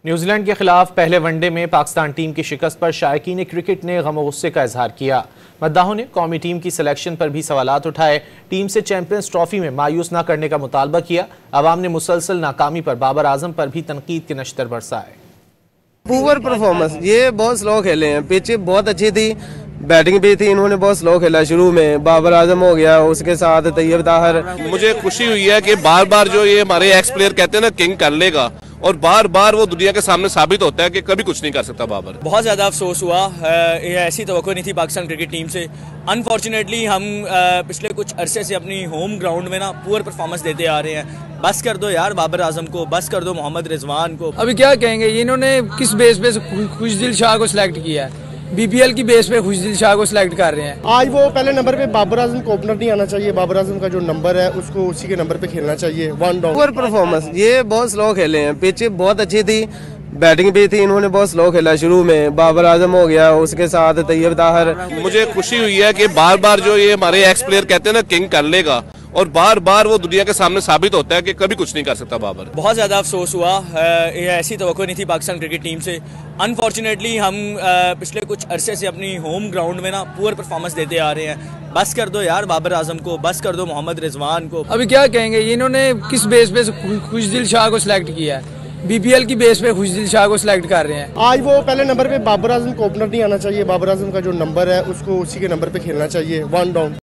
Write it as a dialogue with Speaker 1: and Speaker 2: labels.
Speaker 1: New Zealand के खिलाफ पहले वनडे में पाकिस्तान टीम की शिकस्त पर शायकीन क्रिकेट ने गम और गुस्से का इजहार किया। मद्दाहों ने कौमी टीम की सिलेक्शन पर भी सवालात उठाए। टीम से चैंपियंस ट्रॉफी में मायूस न करने का मुतालबा किया। अवाम ने मुसलसल नाकामी पर बाबर आजम पर भी तनकीद के नश्तर बरसाए।
Speaker 2: पुअर परफॉर्मेंस, ये बहुत स्लो खेले हैं। पिच बहुत अच्छी थी, बैटिंग भी थी, इन्होंने बहुत स्लो खेला। शुरू में बाबर आजम हो गया, उसके साथ तैयब ताहिर।
Speaker 3: मुझे खुशी हुई है कि बार बार जो ये हमारे एक्स प्लेयर कहते हैं ना किंग कर लेगा, और बार बार वो दुनिया के सामने साबित होता है कि कभी कुछ नहीं कर सकता बाबर।
Speaker 4: बहुत ज़्यादा अफसोस हुआ, ये ऐसी तवक्को नहीं थी पाकिस्तान क्रिकेट टीम से। अनफॉर्चुनेटली हम पिछले कुछ अरसे से अपनी होम ग्राउंड में ना पुअर परफॉर्मेंस देते आ रहे हैं। बस कर दो यार बाबर आजम को, बस कर दो मोहम्मद रिजवान को।
Speaker 5: अभी क्या कहेंगे, इन्होंने किस बेस पे खुशदिल शाह को सिलेक्ट किया है? बीपीएल की बेस पे खुशदिल शाह को सिलेक्ट कर रहे हैं।
Speaker 6: आज वो पहले नंबर पे बाबर आजम को ओपनर नहीं आना चाहिए। बाबर आजम का जो नंबर है उसको उसी के नंबर पे खेलना चाहिए। One down.
Speaker 2: पुअर परफॉर्मेंस, ये बहुत स्लो खेले हैं। पिच बहुत अच्छी थी, बैटिंग भी थी, इन्होंने बहुत स्लो खेला। शुरू में बाबर आजम हो गया, उसके साथ तैयब ताहिर।
Speaker 3: मुझे खुशी हुई है कि बार बार जो ये हमारे एक्स प्लेयर कहते हैं ना किंग कर लेगा, और बार बार वो दुनिया के सामने साबित होता है कि कभी कुछ नहीं कर सकता बाबर।
Speaker 4: बहुत ज़्यादा अफसोस हुआ, ये ऐसी तवक्को नहीं थी पाकिस्तान क्रिकेट टीम से। अनफॉर्चुनेटली हम पिछले कुछ अरसे से अपनी होम ग्राउंड में ना पुअर परफॉर्मेंस देते आ रहे हैं। बस कर दो यार बाबर आजम को, बस कर दो मोहम्मद रिजवान को।
Speaker 5: अभी क्या कहेंगे, इन्होंने किस बेस पे खुशदिल शाह को सिलेक्ट किया है? बीपीएल की बेस पे खुशदिल शाह को सिलेक्ट कर रहे हैं।
Speaker 6: आज वो पहले नंबर पे बाबर आजम को ओपनर नहीं आना चाहिए। बाबर आजम का जो नंबर है उसको उसी के नंबर पे खेलना चाहिए। One down.